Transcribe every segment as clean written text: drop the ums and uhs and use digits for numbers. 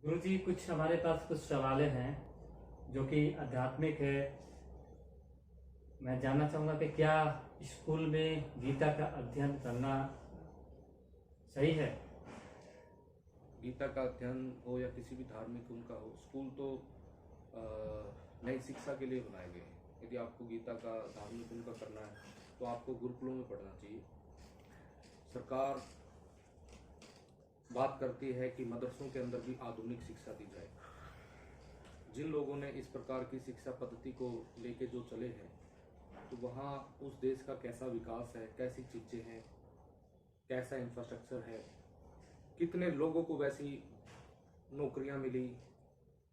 गुरुजी, कुछ हमारे पास कुछ सवाल हैं जो कि आध्यात्मिक है। मैं जानना चाहूँगा कि क्या स्कूल में गीता का अध्ययन करना सही है? गीता का अध्ययन हो या किसी भी धार्मिक उनका हो, स्कूल तो नई शिक्षा के लिए बनाए गए हैं। यदि आपको गीता का धार्मिक उनका करना है तो आपको गुरुकुलों में पढ़ना चाहिए। सरकार बात करती है कि मदरसों के अंदर भी आधुनिक शिक्षा दी जाए। जिन लोगों ने इस प्रकार की शिक्षा पद्धति को लेके जो चले हैं, तो वहाँ उस देश का कैसा विकास है, कैसी चीज़ें हैं, कैसा इंफ्रास्ट्रक्चर है, कितने लोगों को वैसी नौकरियां मिली,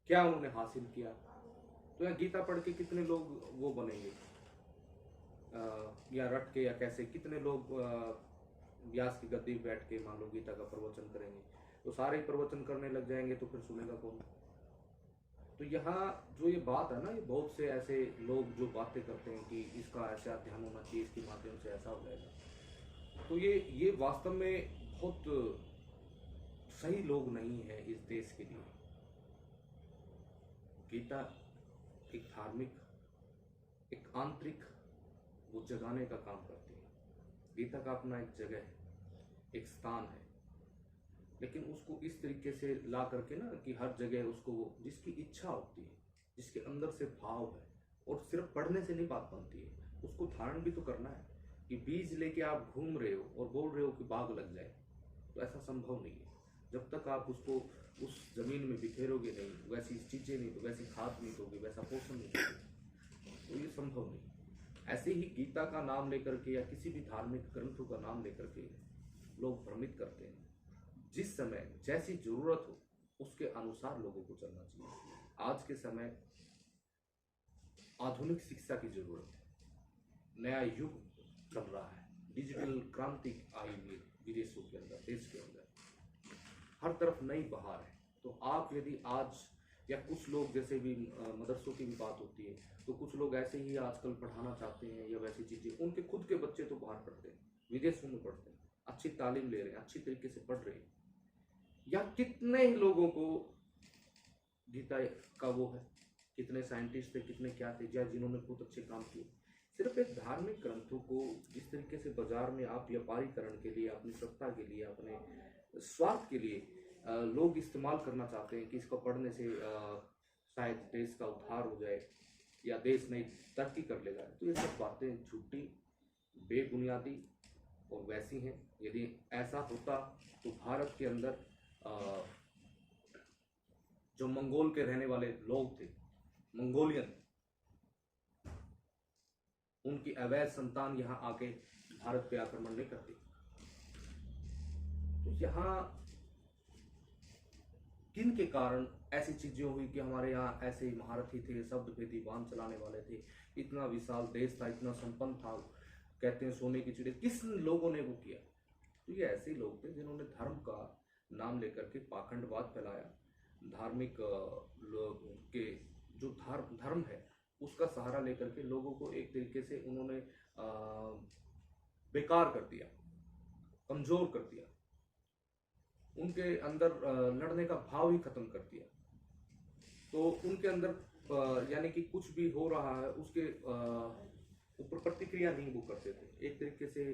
क्या उन्होंने हासिल किया, तो यहाँ गीता पढ़ के कितने लोग वो बनेंगे, या रट के या कैसे कितने लोग व्यास की गद्दी बैठ के मान लो गीता का प्रवचन करेंगे, तो सारे प्रवचन करने लग जाएंगे तो फिर सुनेगा कौन? तो यहाँ जो ये बात है ना, ये बहुत से ऐसे लोग जो बातें करते हैं कि इसका ऐसा अध्ययन होना चाहिए, इसके माध्यम से ऐसा हो जाएगा, तो ये वास्तव में बहुत सही लोग नहीं है इस देश के लिए। गीता एक धार्मिक, एक आंतरिक वो जगाने का काम करती है। गीता का अपना एक जगह है, एक स्थान है, लेकिन उसको इस तरीके से ला करके ना कि हर जगह उसको जिसकी इच्छा होती है, जिसके अंदर से भाव है, और सिर्फ पढ़ने से नहीं बात बनती है, उसको धारण भी तो करना है। कि बीज लेके आप घूम रहे हो और बोल रहे हो कि बाग लग जाए, तो ऐसा संभव नहीं है। जब तक आप उसको उस जमीन में बिखेरोगे नहीं, वैसी चीजें नहीं, तो वैसी खाद नहीं दोगे, वैसा पोषण नहीं दोगे, तो ये संभव नहीं। ऐसे ही गीता का नाम लेकर के या किसी भी धार्मिक ग्रंथों का नाम लेकर के लोग भ्रमित करते हैं। जिस समय जैसी जरूरत हो उसके अनुसार लोगों को चलना चाहिए। आज के समय आधुनिक शिक्षा की जरूरत है। नया युग चल रहा है, डिजिटल क्रांति आई हुई विदेशों के अंदर, देश के अंदर हर तरफ नई बहार है। तो आप यदि आज या कुछ लोग, जैसे भी मदरसों की भी बात होती है, तो कुछ लोग ऐसे ही आजकल पढ़ाना चाहते हैं या वैसी चीजें, उनके खुद के बच्चे तो बाहर पढ़ते हैं, विदेशों में पढ़ते हैं, अच्छी तालीम ले रहे हैं, अच्छी तरीके से पढ़ रहे हैं। या कितने ही लोगों को गीता का वो है, कितने साइंटिस्ट थे, कितने क्या थे, या जिन्होंने बहुत अच्छे काम किए। सिर्फ एक धार्मिक ग्रंथों को जिस तरीके से बाजार में आप व्यापारीकरण के लिए, अपनी सत्ता के लिए, अपने स्वार्थ के लिए लोग इस्तेमाल करना चाहते हैं कि इसको पढ़ने से शायद देश का उद्धार हो जाए या देश नई तरक्की कर लेगा, तो ये सब बातें झूठी, बेबुनियादी और वैसी हैं। यदि ऐसा होता तो भारत के अंदर जो मंगोल के रहने वाले लोग थे, मंगोलियन, उनकी अवैध संतान यहाँ आके भारत पे आक्रमण नहीं करती। तो यहाँ किन के कारण ऐसी चीजें हुई कि हमारे यहाँ ऐसे महारथी थे, शब्द पे दीवान चलाने वाले थे, इतना विशाल देश था, इतना संपन्न था, कहते हैं सोने की चिड़िया, किस लोगों ने वो किया? तो ये ऐसे लोग थे जिन्होंने धर्म का नाम लेकर के पाखंडवाद फैलाया। धार्मिक के जो धर्म है उसका सहारा लेकर के लोगों को एक तरीके से उन्होंने बेकार कर दिया, कमजोर कर दिया, उनके अंदर लड़ने का भाव ही खत्म कर दिया। तो उनके अंदर यानी कि कुछ भी हो रहा है उसके ऊपर प्रतिक्रिया नहीं वो करते थे। एक तरीके से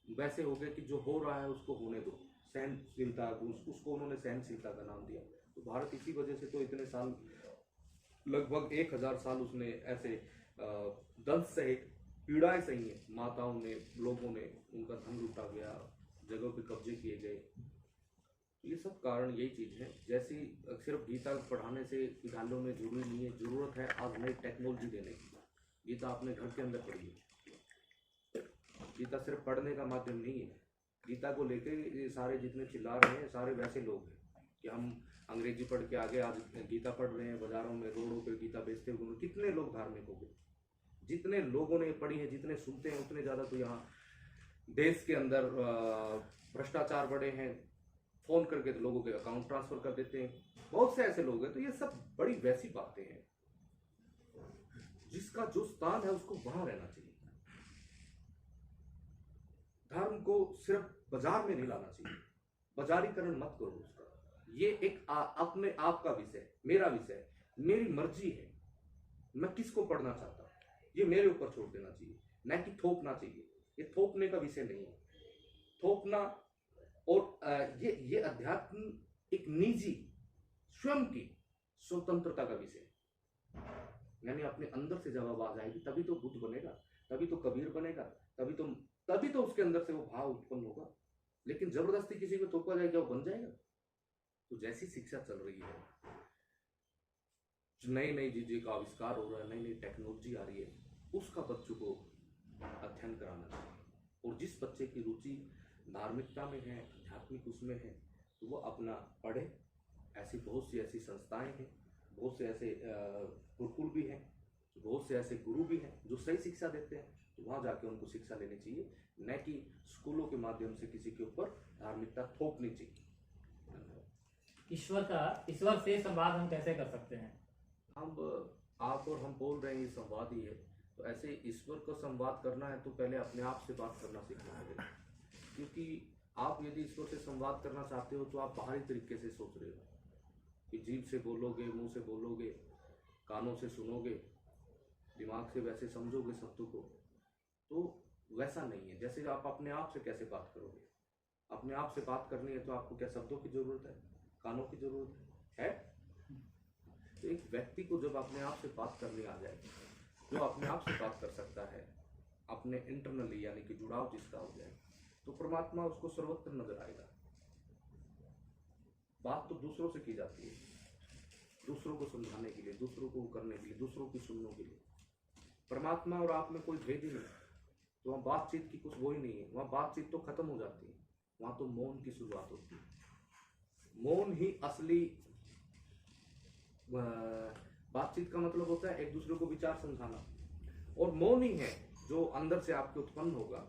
वैसे हो गए कि जो हो रहा है उसको होने दो, सहनशीलता, उसको उन्होंने सहनशीलता का नाम दिया। तो भारत इसी वजह से तो इतने साल, लगभग 1000 साल उसने ऐसे दंश सहे, पीड़ाएं सही है, माताओं ने, लोगों ने, उनका धन लूटा गया, जगहों पे कब्जे किए गए। ये सब कारण यही चीज है। जैसी सिर्फ गीता पढ़ाने से विद्यालयों में जरूरी नहीं है, जरूरत है आज नई टेक्नोलॉजी देने की। गीता अपने घर के अंदर पढ़िए। गीता सिर्फ पढ़ने का माध्यम नहीं है। गीता को लेके ये सारे जितने चिल्ला रहे हैं सारे वैसे लोग हैं कि हम अंग्रेजी पढ़ के आगे आज गीता पढ़ रहे हैं, बाजारों में रोडों पे गीता बेचते हुए कितने लोग धार्मिक हो गए। जितने लोगों ने पढ़ी है, जितने सुनते हैं, उतने ज्यादा तो यहाँ देश के अंदर भ्रष्टाचार बढ़े हैं। फोन करके तो लोगों के अकाउंट ट्रांसफर कर देते हैं, बहुत से ऐसे लोग हैं। तो ये सब बड़ी वैसी बातें हैं। जिसका जो स्थान है उसको वहां रहना चाहिए। धर्म को सिर्फ बाजार में नहीं लाना चाहिए, बाजारीकरण मत करो उसका। ये एक अपने आप का विषय है, मेरा विषय है, मेरी मर्जी है, मैं किसको पढ़ना चाहता हूँ ये मेरे ऊपर छोड़ देना चाहिए, न कि थोपना चाहिए। ये थोपने का विषय नहीं है, थोपना। और ये अध्यात्म एक निजी स्वयं की स्वतंत्रता का विषय है। यानी अपने अंदर से जब आवाज आएगी तभी तो बुद्ध बनेगा, तभी तो कबीर बनेगा, तभी तो उसके अंदर से वो भाव उत्पन्न होगा। लेकिन जबरदस्ती किसी को थोपा जाएगा वो बन जाएगा। तो जैसी शिक्षा चल रही है, नई नई चीजें का आविष्कार हो रहा है, नई नई टेक्नोलॉजी आ रही है, उसका बच्चों को अध्ययन कराना चाहिए। और जिस बच्चे की रुचि धार्मिकता में है, आध्यात्मिक उसमें है, तो वो अपना पढ़े। ऐसी बहुत सी ऐसी संस्थाएं हैं, बहुत से ऐसे गुरुकुल भी हैं, बहुत से ऐसे गुरु भी हैं जो सही शिक्षा देते हैं। तो वहाँ जाके उनको शिक्षा लेनी चाहिए, न कि स्कूलों के माध्यम से किसी के ऊपर धार्मिकता थोपनी चाहिए। ईश्वर से संवाद हम कैसे कर सकते हैं? आप और हम बोल रहे हैं ये संवाद ही है, तो ऐसे ईश्वर का संवाद करना है तो पहले अपने आप से बात करना सीखना है। क्योंकि आप यदि ईश्वर से संवाद करना चाहते हो तो आप बाहरी तरीके से सोच रहे हो कि जीभ से बोलोगे, मुंह से बोलोगे, कानों से सुनोगे, दिमाग से वैसे समझोगे शब्दों को, तो वैसा नहीं है। जैसे आप अपने आप से कैसे बात करोगे? अपने आप से बात करनी है तो आपको क्या शब्दों की जरूरत है, कानों की जरूरत है? तो एक व्यक्ति को जब अपने आप से बात करनी आ जाए, जो अपने आप से बात कर सकता है, अपने इंटरनली यानी कि जुड़ाव जिसका हो जाए, तो परमात्मा उसको सर्वत्र नजर आएगा। बात तो दूसरों से की जाती है, दूसरों को समझाने के लिए, दूसरों को करने के लिए, दूसरों की सुनने के लिए। परमात्मा और आप में कोई भेद ही नहीं, तो वहाँ बातचीत की कुछ वो ही नहीं है। वहाँ बातचीत तो खत्म हो जाती है, वहाँ तो मौन की शुरुआत होती है। मौन ही असली बातचीत का मतलब होता है, एक दूसरे को विचार समझाना। और मौन ही है जो अंदर से आपके उत्पन्न होगा,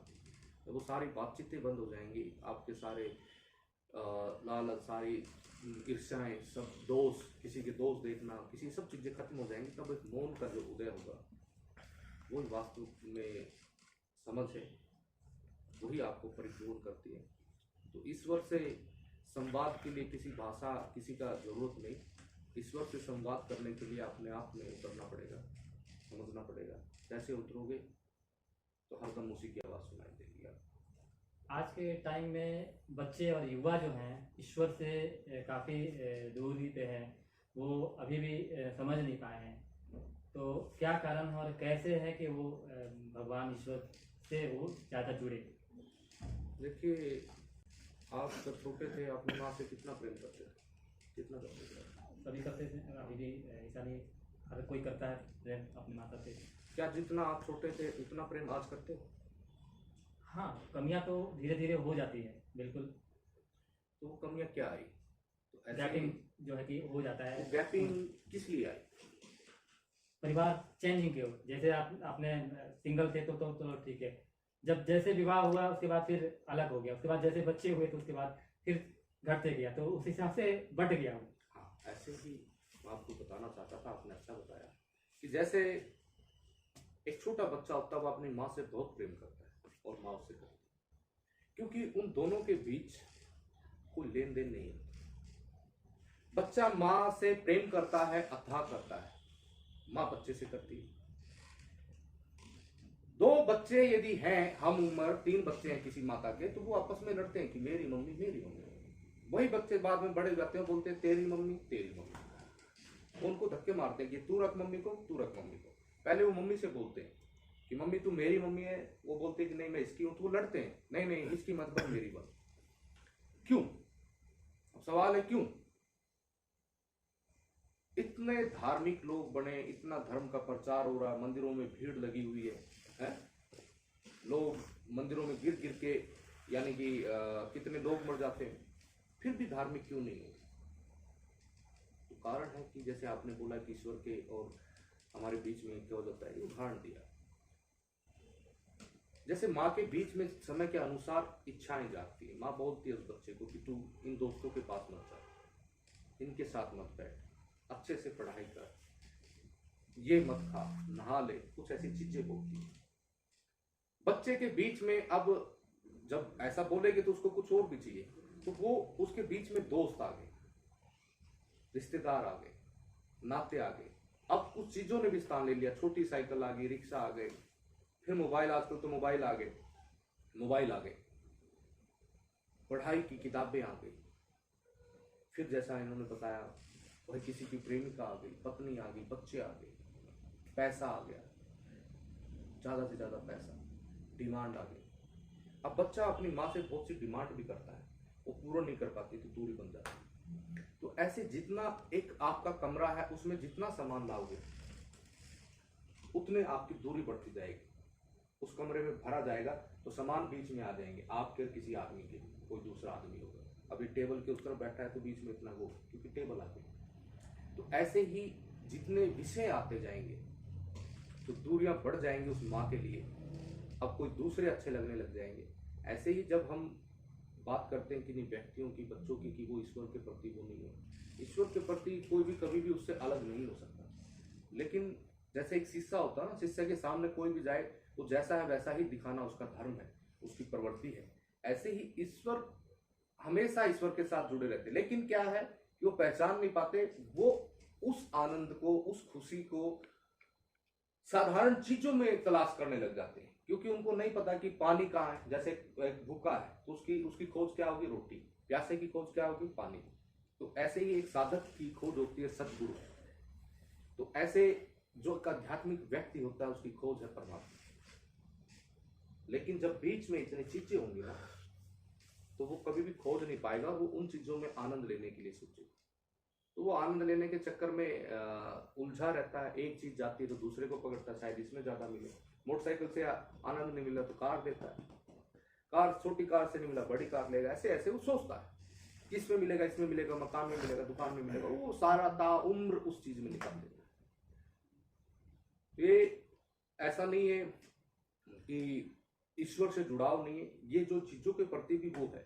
तो वो सारी बातचीतें बंद हो जाएंगी, आपके सारे लालच, सारी ईर्ष्याएं, सब दोष, किसी के दोष देखना, किसी सब चीजें खत्म हो जाएंगी। तब एक मौन का जो उदय होगा, वो वास्तव में समझ है, वही आपको परिपूर्ण करती है। तो ईश्वर से संवाद के लिए किसी भाषा, किसी का जरूरत नहीं। ईश्वर से संवाद करने के लिए अपने आप में उतरना पड़ेगा, समझना पड़ेगा। कैसे उतरोगे तो हरदम उसी की आवाज सुनाई देगी। आज के टाइम में बच्चे और युवा जो हैं ईश्वर से काफ़ी दूरी पे हैं, वो अभी भी समझ नहीं पाए हैं। तो क्या कारण है और कैसे है कि वो भगवान ईश्वर से वो ज़्यादा जुड़े? देखिए, आप जब छोटे थे अपनी माँ से कितना प्रेम करते थे? कितना करते थे? सभी करते थे, अभी भी ऐसा नहीं, हर कोई करता है प्रेम अपनी माता से। क्या जितना आप छोटे थे उतना प्रेम आज करते हो? हाँ, कमियां तो धीरे धीरे हो जाती है, बिल्कुल। तो वो कमियां क्या आई? तो ऐसे गैपिंग जो है कि हो जाता है। गैपिंग किस लिए आई? परिवार चेंजिंग के हो, जैसे आपने सिंगल थे तो ठीक है, जब जैसे विवाह हुआ उसके बाद फिर अलग हो गया, उसके बाद जैसे बच्चे हुए तो उसके बाद फिर घटते गया, तो उस हिसाब से बढ़ गया वो। हाँ, ऐसे ही मैं आपको बताना चाहता था, आपने अच्छा बताया कि जैसे एक छोटा बच्चा होता है वो अपनी माँ से बहुत प्रेम करता है और माँ उससे करती है, क्योंकि उन दोनों के बीच कोई लेन देन नहीं है। बच्चा माँ से प्रेम करता है, अथाह करता है, माँ बच्चे से करती है। दो बच्चे यदि हैं, हम उम्र 3 बच्चे हैं किसी माता के, तो वो आपस में लड़ते हैं कि मेरी मम्मी मेरी मम्मी। वही बच्चे बाद में बड़े जाते हैं, बोलते हैं तेरी मम्मी तेरी मम्मी। उनको धक्के मारते हैं कि तू रख मम्मी को, तू रख मम्मी को। पहले वो मम्मी से बोलते हैं कि मम्मी तू मेरी मम्मी है, वो बोलते हैं कि नहीं मैं इसकी हूं। तो वो लड़ते हैं, नहीं नहीं इसकी मत बन, मेरी बन। क्यों? अब सवाल है क्यों? इतने धार्मिक लोग बने, इतना धर्म का प्रचार हो रहा, मंदिरों में भीड़ लगी हुई है? लोग मंदिरों में गिर गिर के, यानी कि कितने लोग मर जाते हैं, फिर भी धार्मिक क्यों नहीं है? तो कारण है कि जैसे आपने बोला कि ईश्वर के और हमारे बीच में क्या हो जाता है, ये उदाहरण दिया। जैसे माँ के बीच में समय के अनुसार इच्छाएं जागती है। माँ बोलती है उस बच्चे को कि तू इन दोस्तों के पास मत जा, इनके साथ मत बैठ, अच्छे से पढ़ाई कर, ये मत खा, नहा ले, कुछ ऐसी चीजें बोलती है। बच्चे के बीच में अब जब ऐसा बोलेगी तो उसको कुछ और भी चाहिए, तो वो उसके बीच में दोस्त आ गए, रिश्तेदार आ गए, नाते आ गए। अब कुछ चीजों ने भी स्थान ले लिया, छोटी साइकिल आ गई, रिक्शा आ गए, फिर मोबाइल, आजकल तो मोबाइल आ गए, पढ़ाई की किताबें आ गई, फिर जैसा इन्होंने बताया वह किसी की प्रेमिका आ गई, पत्नी आ गई, बच्चे आ गए, पैसा आ गया, ज्यादा से ज्यादा पैसा, डिमांड आ गई। अब बच्चा अपनी माँ से बहुत सी डिमांड भी करता है, वो पूरा नहीं कर पाती तो दूरी बन जाती है। तो ऐसे जितना एक आपका कमरा है उसमें जितना सामान लाओगे उतने आपकी दूरी बढ़ती जाएगी। उस कमरे में भरा जाएगा तो सामान बीच में आ जाएंगे, आपके और किसी आदमी के, कोई दूसरा आदमी होगा। अभी टेबल के उस तरफ बैठा है तो बीच में इतना वो, क्योंकि टेबल आ गई। तो ऐसे ही जितने विषय आते जाएंगे तो दूरियां बढ़ जाएंगी उस माँ के लिए, अब कोई दूसरे अच्छे लगने लग जाएंगे। ऐसे ही जब हम बात करते हैं किन्हीं व्यक्तियों की, बच्चों की, कि वो ईश्वर के प्रति वो नहीं है, ईश्वर के प्रति कोई भी कभी भी उससे अलग नहीं हो सकता। लेकिन जैसे एक शीशा होता है ना, शीशे के सामने कोई भी जाए वो जैसा है वैसा ही दिखाना उसका धर्म है, उसकी प्रवृत्ति है। ऐसे ही ईश्वर हमेशा ईश्वर के साथ जुड़े रहते, लेकिन क्या है कि वो पहचान नहीं पाते, वो उस आनंद को, उस खुशी को साधारण चीजों में तलाश करने लग जाते हैं, क्योंकि उनको नहीं पता कि पानी कहाँ है। जैसे एक भूखा है तो उसकी उसकी खोज क्या होगी, रोटी। प्यासे की खोज क्या होगी, पानी। तो ऐसे ही एक साधक की खोज होती है सदगुरु। तो ऐसे जो एक आध्यात्मिक व्यक्ति होता है उसकी खोज है परमात्मा। लेकिन जब बीच में इतनी चीजें होंगी ना तो वो कभी भी खोज नहीं पाएगा, वो उन चीजों में आनंद लेने के लिए सोचेगा। तो वो आनंद लेने के चक्कर में उलझा रहता है, एक चीज जाती है तो दूसरे को पकड़ता है, शायद इसमें ज्यादा मिले। मोटरसाइकिल से आनंद नहीं मिला तो कार देता है, कार, छोटी कार से नहीं मिला बड़ी कार लेगा, ऐसे ऐसे वो सोचता है किसमें मिलेगा, इसमें मिलेगा, मकान में मिलेगा, दुकान में मिलेगा, वो सारा ताउम्र उस चीज में निकाल देता है। ये ऐसा नहीं है कि ईश्वर से जुड़ाव नहीं है, ये जो चीजों के प्रति भी वो है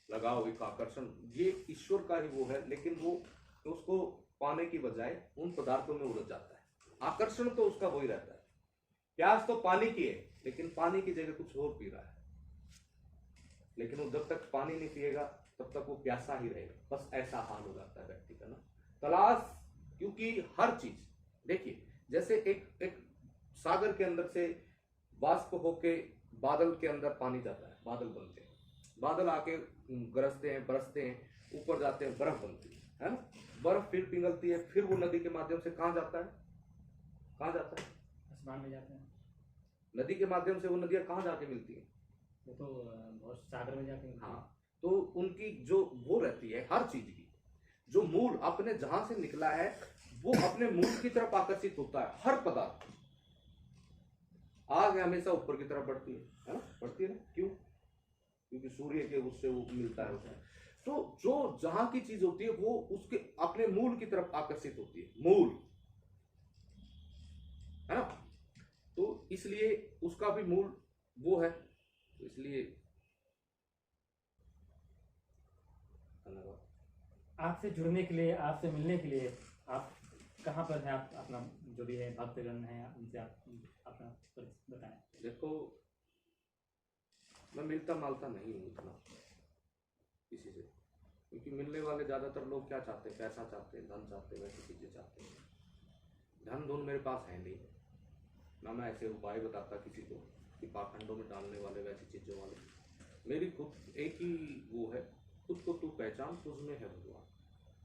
लगाव, एक आकर्षण, ये ईश्वर का ही वो है, लेकिन वो उसको पाने की बजाय उन पदार्थों में उलझ जाता है। आकर्षण तो उसका वही रहता है, प्यास तो पानी की है, लेकिन पानी की जगह कुछ और पी रहा है। लेकिन वो जब तक पानी नहीं पिएगा तब तक वो प्यासा ही रहेगा। बस ऐसा हाल हो जाता है व्यक्ति का ना, तलाश। क्योंकि हर चीज देखिए, जैसे एक सागर के अंदर से वाष्प होके बादल के अंदर पानी जाता है, बादल बनते हैं, बादल आके गरजते हैं, बरसते हैं, ऊपर जाते हैं, बर्फ बनती है ना। बर्फ फिर पिघलती है, फिर वो नदी के माध्यम से कहाँ जाता है, कहाँ जाता है, आसमान में जाते हैं। नदी के माध्यम से वो नदियां कहाँ जाके मिलती हैं, वो तो बहुत सागर में जाते हैं। हाँ। तो उनकी जो वो रहती है हर चीज की, जो मूल अपने जहां से निकला है वो अपने मूल की तरफ आकर्षित होता है। हर पदार्थ आग हमेशा ऊपर की तरफ बढ़ती है ना, बढ़ती है ना, क्यों? क्योंकि सूर्य के उससे वो मिलता है उसमें। तो जो जहां की चीज होती है वो उसके अपने मूल की तरफ आकर्षित होती है, मूल, है ना। तो इसलिए उसका भी मूल वो है, तो इसलिए आपसे जुड़ने के लिए, आपसे मिलने के लिए आप कहाँ पर हैं? आप अपना जो भी है भक्तगण है उनसे आप अपना परिचय बताएं। देखो, मैं मिलता मालता नहीं हूँ इतना किसी से, क्योंकि मिलने वाले ज्यादातर लोग क्या चाहते हैं, पैसा चाहते हैं, धन चाहते हैं, वैसी चीजें चाहते हैं। धन धुन मेरे पास है नहीं, ना मैं ऐसे उपाय बताता किसी को कि पाखंडों में डालने वाले, वैसी चीजों वाले। मेरी खुद एक ही वो है, खुद को तू पहचान, तुझ में है भगवान।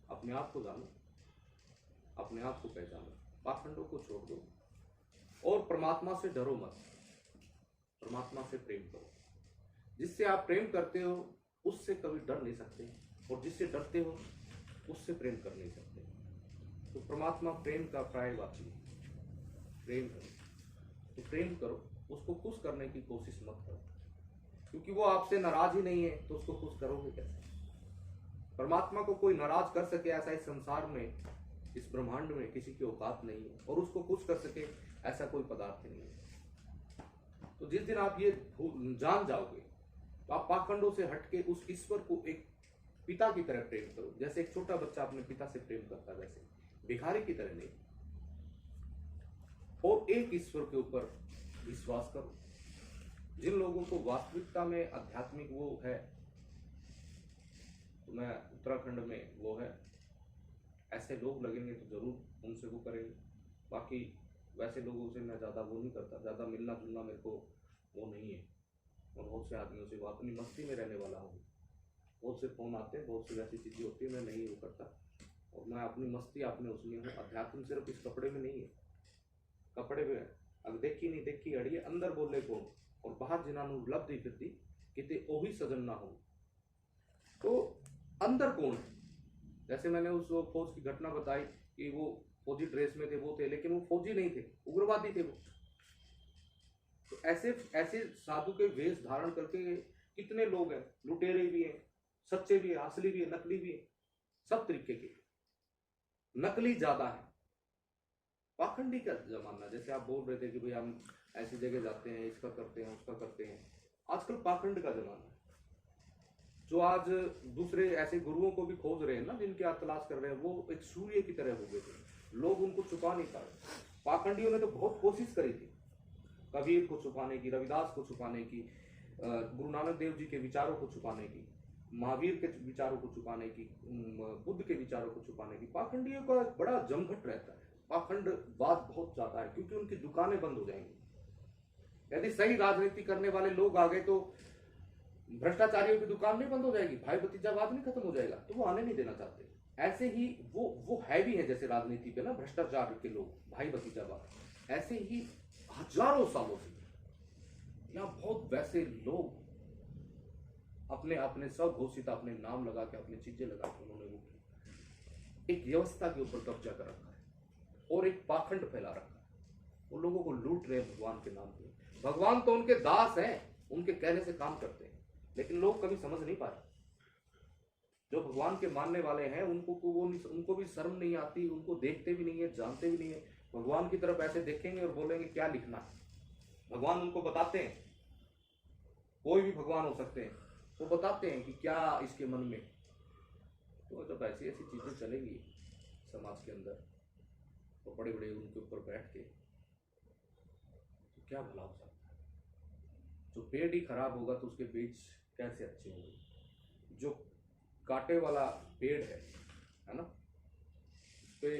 अपने आप को जानो, अपने आप को पहचानो, पाखंडों को छोड़ दो और परमात्मा से डरो मत, परमात्मा से प्रेम करो। जिससे आप प्रेम करते हो उससे कभी डर नहीं सकते, और जिससे डरते हो उससे प्रेम कर नहीं सकते। तो परमात्मा प्रेम का पर्यायवाची है, प्रेम करो तो प्रेम करो, उसको खुश करने की कोशिश मत करो, क्योंकि वो आपसे नाराज ही नहीं है तो उसको खुश करोगे कैसे? परमात्मा को कोई नाराज कर सके ऐसा इस संसार में, इस ब्रह्मांड में किसी की औकात नहीं है, और उसको खुश कर सके ऐसा कोई पदार्थ नहीं है। तो जिस दिन आप ये जान जाओगे तो आप पाखंडों से हटके उस ईश्वर को एक पिता की तरह प्रेम करो। जैसे एक छोटा बच्चा अपने पिता से प्रेम करता है, वैसे भिखारी की तरह नहीं, और एक ईश्वर के ऊपर विश्वास करो। जिन लोगों को वास्तविकता में आध्यात्मिक वो है, तो मैं उत्तराखंड में वो है, ऐसे लोग लगेंगे तो जरूर उनसे वो करेंगे। बाकी वैसे लोगों से मैं ज़्यादा वो नहीं करता, ज़्यादा मिलना जुलना मेरे को वो नहीं है। और बहुत से आदमियों से वो अपनी मस्ती में रहने वाला हूँ। बहुत से फ़ोन आते हैं, बहुत सी वैसी चीज़ें होती है, मैं नहीं वो करता। और मैं अपनी मस्ती अपने उसमें हूँ। अध्यात्म सिर्फ इस कपड़े में नहीं है। कपड़े में अगर देखी नहीं देखी अड़िए अंदर बोले कौन, और बाहर जिन्होंने उपलब्धि फिरती कितने ओही सजन ना हो। तो अंदर कौन है? जैसे मैंने उस फौज की घटना बताई कि वो फौजी ड्रेस में थे, वो थे, लेकिन वो फौजी नहीं थे, उग्रवादी थे वो। तो ऐसे ऐसे साधु के वेश धारण करके कितने लोग हैं, लुटेरे भी हैं, सच्चे भी हैं, असली भी हैं, नकली भी हैं, सब तरीके के। नकली ज्यादा है, पाखंडी का जमाना। जैसे आप बोल रहे थे कि भाई हम ऐसी जगह जाते हैं, इसका करते हैं, उसका करते हैं। आजकल पाखंड का जमाना है। जो आज दूसरे ऐसे गुरुओं को भी खोज रहे हैं ना, जिनकी आप तलाश कर रहे हैं, वो एक सूर्य की तरह हो गए थे। लोग उनको छुपा नहीं पा रहे। पाखंडियों ने तो बहुत कोशिश करी थी, कबीर को छुपाने की, रविदास को छुपाने की, गुरु नानक देव जी के विचारों को छुपाने की, महावीर के विचारों को छुपाने की, बुद्ध के विचारों को छुपाने की। पाखंडियों का बड़ा जमघट रहता है। पाखंडवाद बहुत ज्यादा है, क्योंकि उनकी दुकानें बंद हो जाएंगी। यदि सही राजनीति करने वाले लोग आ गए तो भ्रष्टाचारियों की दुकान नहीं बंद हो जाएगी, भाई भतीजावाद नहीं खत्म हो जाएगा, तो वो आने नहीं देना चाहते। ऐसे ही वो हैवी है, जैसे राजनीति पे ना भ्रष्टाचार के लोग, भाई भतीजावाद, ऐसे ही हजारों सालों से यहाँ बहुत वैसे लोग अपने अपने सब घोषित अपने नाम लगा के, अपनी चीजें लगा के उन्होंने वो एक व्यवस्था के ऊपर कब्जा कर रखा है और एक पाखंड फैला रखा है। वो लोगों को लूट रहे हैं भगवान के नाम पे। भगवान तो उनके दास हैं, उनके कहने से काम करते हैं, लेकिन लोग कभी समझ नहीं पाए। जो भगवान के मानने वाले हैं उनको भी शर्म नहीं आती, उनको देखते भी नहीं है, जानते भी नहीं है। भगवान की तरफ ऐसे देखेंगे और बोलेंगे क्या लिखना है। भगवान उनको बताते हैं, कोई भी भगवान हो सकते हैं, वो बताते हैं कि क्या इसके मन में। तो जब ऐसी ऐसी चीजें चलेंगी समाज के अंदर, तो बड़े बड़े उनके ऊपर बैठ के, तो क्या भला हो सकता है। जो पेड़ ही खराब होगा तो उसके बीज कैसे अच्छे होंगे। जो कांटे वाला पेड़ है ना, उस पे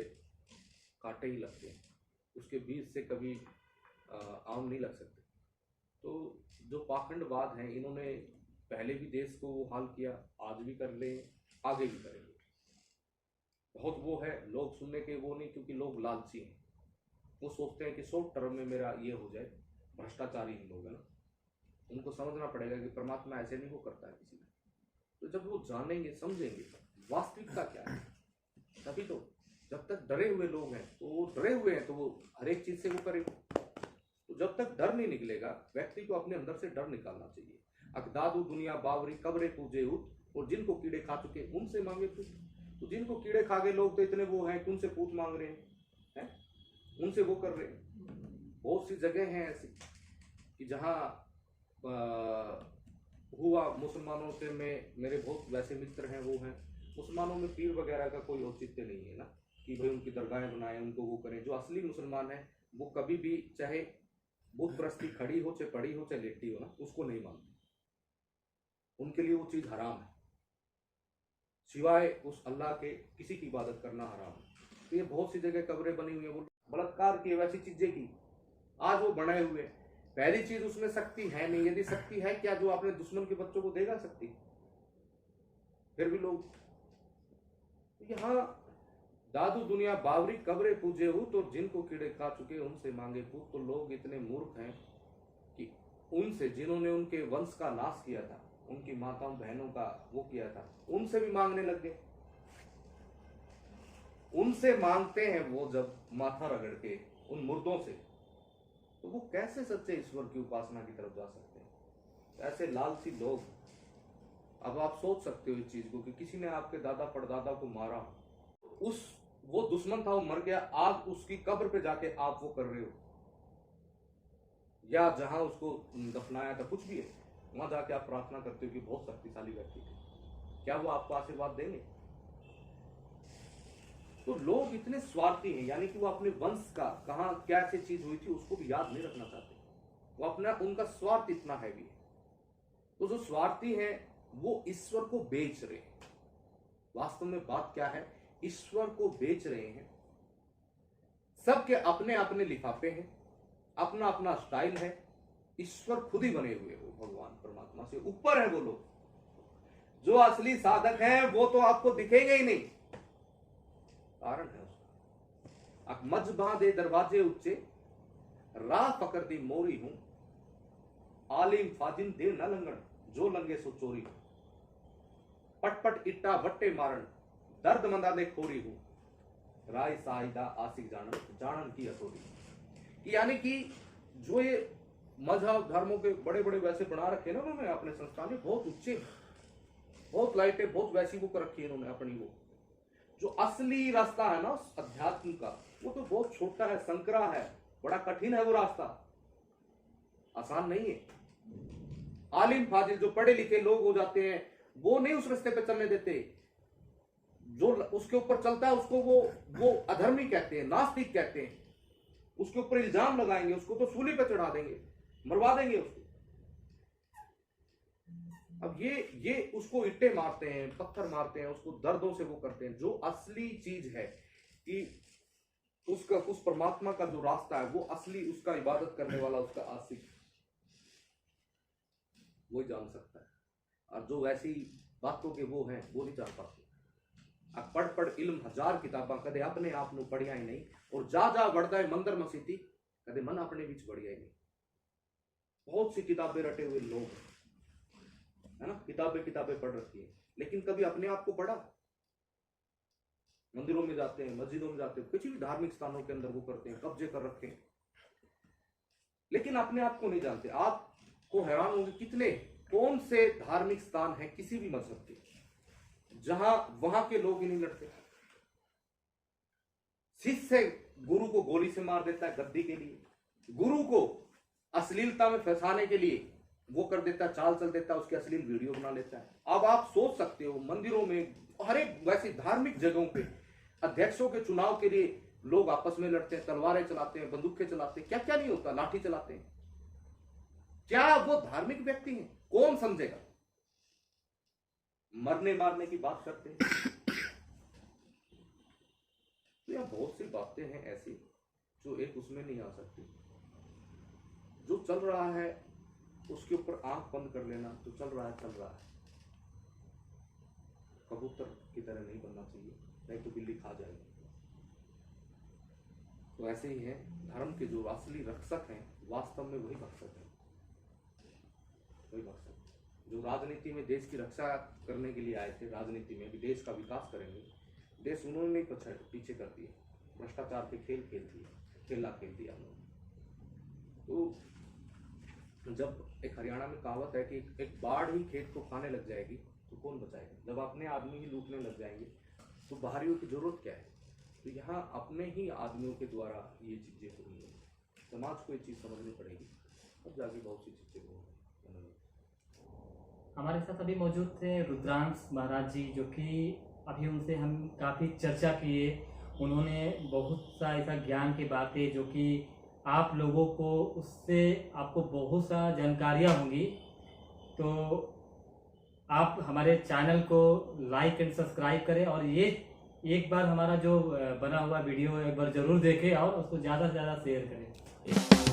कांटे ही लगते हैं, उसके बीज से कभी आम नहीं लग सकते। तो जो पाखंडवाद हैं, इन्होंने पहले भी देश को वो हाल किया, आज भी कर ले, आगे भी करेंगे। बहुत वो है, लोग सुनने के वो नहीं, क्योंकि लोग लालची हैं। वो सोचते हैं कि शॉर्ट टर्म में मेरा ये हो जाए। भ्रष्टाचारी ही लोग है ना, उनको समझना पड़ेगा कि परमात्मा ऐसे नहीं वो करता है किसी का। तो जब वो जानेंगे, समझेंगे वास्तविकता क्या है, तभी तो। जब तक डरे हुए लोग हैं, तो वो डरे हुए हैं, तो वो हर एक चीज से वो करेंगे। तो जब तक डर नहीं निकलेगा, व्यक्ति को अपने अंदर से डर निकालना चाहिए। अकदादू दुनिया बावरी कब्रे पूजे उत, और जिनको कीड़े खा चुके उनसे मांगे पूत। तो जिनको कीड़े खा गए लोग तो इतने वो हैं कि उनसे पूत मांग रहे हैं, उनसे वो कर रहे हैं। बहुत सी जगह हैं ऐसी कि जहाँ हुआ मुसलमानों से, मेरे बहुत वैसे मित्र हैं, वो हैं मुसलमानों में पीर वगैरह का कोई औचित्य नहीं है ना, कि भाई उनकी दरगाहें बनाएं, उनको वो करें। जो असली मुसलमान है वो कभी भी, चाहे बुत प्रस्ती खड़ी हो, चाहे पड़ी हो, चाहे लेटी हो ना, उसको नहीं मानते। उनके लिए वो चीज हराम है, सिवाय उस अल्लाह के किसी की इबादत करना हराम है। तो ये बहुत सी जगह कब्रें बनी हुई है, वो बलात्कार की, वैसी चीजें की, आज वो बनाए हुए। पहली चीज, उसमें शक्ति है नहीं। यदि शक्ति है क्या, जो अपने दुश्मन के बच्चों को देगा शक्ति? फिर भी लोग यहाँ दादू दुनिया बावरी कब्रे पूजे हो, तो जिनको कीड़े खा चुके उनसे मांगे पूत। तो लोग इतने मूर्ख हैं कि उनसे, जिन्होंने उनके वंश का नाश किया था, उनकी माताओं बहनों का वो किया था, उनसे भी मांगने लग गए। उनसे मांगते हैं वो जब माथा रगड़ के उन मुर्दों से, तो वो कैसे सच्चे ईश्वर की उपासना की तरफ जा सकते हैं? ऐसे लालची लोग। अब आप सोच सकते हो इस चीज को कि किसी ने आपके दादा परदादा को मारा, वो दुश्मन था, वो मर गया, आज उसकी कब्र पे जाके आप वो कर रहे हो, या जहां उसको दफनाया था, कुछ भी है, वहां जाके आप प्रार्थना करते हो कि बहुत शक्तिशाली व्यक्ति थे, क्या वो आपको आशीर्वाद देंगे? तो लोग इतने स्वार्थी हैं, यानी कि वो अपने वंश का कहां क्या ऐसी चीज हुई थी उसको भी याद नहीं रखना चाहते। वो अपना उनका स्वार्थ इतना हैवी है। तो जो स्वार्थी हैं वो ईश्वर को बेच रहे हैं। वास्तव में बात क्या है, ईश्वर को बेच रहे हैं। सबके अपने अपने लिफाफे हैं, अपना अपना स्टाइल है। ईश्वर खुद ही बने हुए हो, भगवान परमात्मा से ऊपर है वो लोग। जो असली साधक हैं वो तो आपको दिखेंगे ही नहीं। कारण है उसका, मज बांधे दरवाजे ऊंचे, राह पकड़ दी मोरी हूं, आलिम फाजिन दे न लंगण, जो लंगे सो चोरी हूं, पटपट इट्टा वट्टे मारन, दर्द मंदा दे खोरी हूं, राय साहिदा आसिक जानन, जानन की असोरी। यानी कि जो ये मजहब धर्मों के बड़े बड़े वैसे बना रखे ना उन्होंने अपने संस्थान में, बहुत ऊंचे, बहुत लाइटें, बहुत वैसी वो कर रखी है इन्होंने अपनी। वो जो असली रास्ता है ना उस अध्यात्म का, वो तो बहुत छोटा है, संकरा है, बड़ा कठिन है वो रास्ता, आसान नहीं है। आलिम फाजिल जो पढ़े लिखे लोग हो जाते हैं वो नहीं उस रास्ते पे चलने देते। जो उसके ऊपर चलता है उसको वो अधर्मी कहते हैं, नास्तिक कहते हैं। उसके ऊपर इल्जाम लगाएंगे, उसको तो सूली पे चढ़ा देंगे, मरवा देंगे उसको। अब ये उसको ईंटें मारते हैं, पत्थर मारते हैं, उसको दर्दों से वो करते हैं। जो असली चीज है कि उसका उस परमात्मा का जो रास्ता है, वो असली उसका इबादत करने वाला, उसका आशिक, वो जान सकता है। और जो वैसी बातों के वो हैं वो नहीं जान पाते। अब पढ़ पढ़ इल्म हजार किताबा, कदे अपने आप ਨੂੰ ਪੜਿਆ ਹੀ नहीं, और जा जा बढ़ता है मंदिर मसीती, कदे मन अपने बीच बढ़िया ही नहीं। बहुत सी किताबें रटे हुए लोग है ना, किताबें पढ़ रखी है, लेकिन कभी अपने आप को पढ़ा? मंदिरों में जाते हैं, मस्जिदों में जाते हैं, किसी भी धार्मिक स्थानों के अंदर वो करते हैं, कब्जे कर रखे हैं, लेकिन अपने आप को नहीं जानते। आपको हैरान होंगे कितने कौन से धार्मिक स्थान है किसी भी मजहब के जहां वहां के लोग ही नहीं लड़ते। शिष्य गुरु को गोली से मार देता है गद्दी के लिए, गुरु को अश्लीलता में फंसाने के लिए वो कर देता है, चाल चल देता है, उसकी अश्लील वीडियो बना लेता है। अब आप सोच सकते हो मंदिरों में, हर एक वैसी धार्मिक जगहों पे अध्यक्षों के चुनाव के लिए लोग आपस में लड़ते हैं, तलवारें चलाते हैं, बंदूकें चलाते हैं, क्या क्या नहीं होता, लाठी चलाते हैं। क्या वो धार्मिक व्यक्ति हैं? कौन समझेगा? मरने मारने की बात करते हैं। तो यह बहुत सी बातें हैं ऐसी जो एक उसमें नहीं आ सकती। जो चल रहा है उसके ऊपर आंख बंद कर लेना, तो चल रहा है चल रहा है। कबूतर की तरह नहीं बनना चाहिए, नहीं तो बिल्ली खा जाएगी। तो ऐसे ही है, धर्म के जो असली रक्षक हैं वास्तव में वही भक्षक है, वही भक्षक। जो राजनीति में देश की रक्षा करने के लिए आए थे, राजनीति में भी देश का विकास करेंगे, देश उन्होंने पीछे कर दिया, भ्रष्टाचार के खेल खेल दिया उन्होंने। तो जब एक हरियाणा में कहावत है कि एक बाढ़ ही खेत को खाने लग जाएगी तो कौन बचाएगा। जब अपने आदमी ही लूटने लग जाएंगे तो बाहरियों की जरूरत क्या है। तो यहाँ अपने ही आदमियों के द्वारा ये चीजें हो रही है। समाज को ये चीज समझनी पड़ेगी, अब जाके बहुत सी चीजें होंगी। हमारे साथ अभी मौजूद थे रुद्रांश महाराज जी, जो कि अभी उनसे हम काफ़ी चर्चा किए। उन्होंने बहुत सा ऐसा ज्ञान की बातें जो कि आप लोगों को उससे आपको बहुत सा जानकारियाँ होंगी। तो आप हमारे चैनल को लाइक एंड सब्सक्राइब करें, और ये एक बार हमारा जो बना हुआ वीडियो एक बार ज़रूर देखें और उसको ज़्यादा से ज़्यादा शेयर करें।